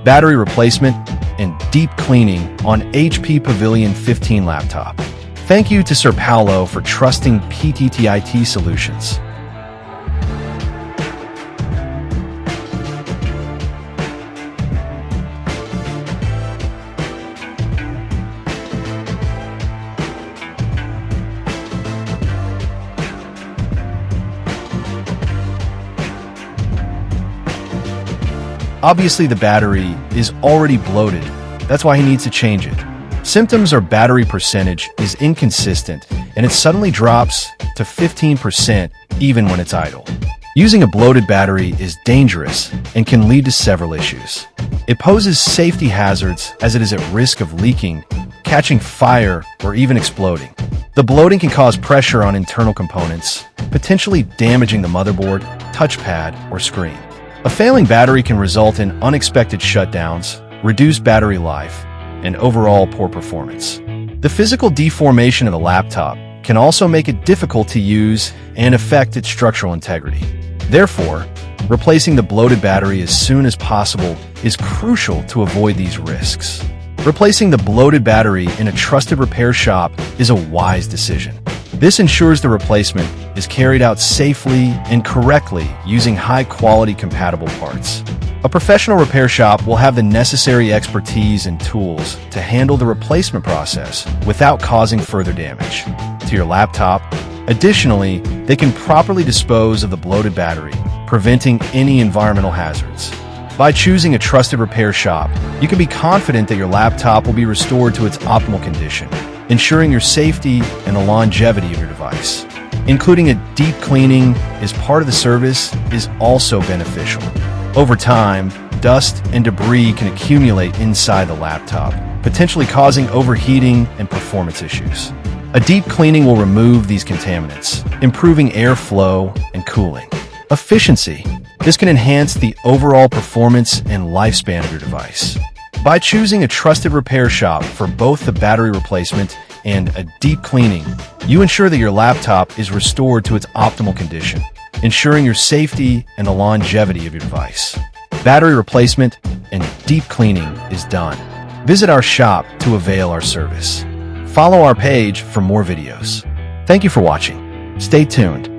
battery replacement, and deep cleaning on HP Pavilion 15 laptop. Thank you to Sir Paolo for trusting PTTIT Solutions. Obviously, the battery is already bloated. That's why he needs to change it. Symptoms or battery percentage is inconsistent, and it suddenly drops to 15% even when it's idle. Using a bloated battery is dangerous and can lead to several issues. It poses safety hazards as it is at risk of leaking, catching fire, or even exploding. The bloating can cause pressure on internal components, potentially damaging the motherboard, touchpad, or screen. A failing battery can result in unexpected shutdowns, reduced battery life, and overall poor performance. The physical deformation of the laptop can also make it difficult to use and affect its structural integrity. Therefore, replacing the bloated battery as soon as possible is crucial to avoid these risks. Replacing the bloated battery in a trusted repair shop is a wise decision. This ensures the replacement is carried out safely and correctly using high-quality compatible parts. A professional repair shop will have the necessary expertise and tools to handle the replacement process without causing further damage to your laptop. Additionally, they can properly dispose of the bloated battery, preventing any environmental hazards. By choosing a trusted repair shop, you can be confident that your laptop will be restored to its optimal condition, ensuring your safety and the longevity of your device. Including a deep cleaning as part of the service is also beneficial. Over time, dust and debris can accumulate inside the laptop, potentially causing overheating and performance issues. A deep cleaning will remove these contaminants, improving airflow and cooling. Efficiency. This can enhance the overall performance and lifespan of your device. By choosing a trusted repair shop for both the battery replacement and a deep cleaning, you ensure that your laptop is restored to its optimal condition, ensuring your safety and the longevity of your device. Battery replacement and deep cleaning is done. Visit our shop to avail our service. Follow our page for more videos. Thank you for watching. Stay tuned.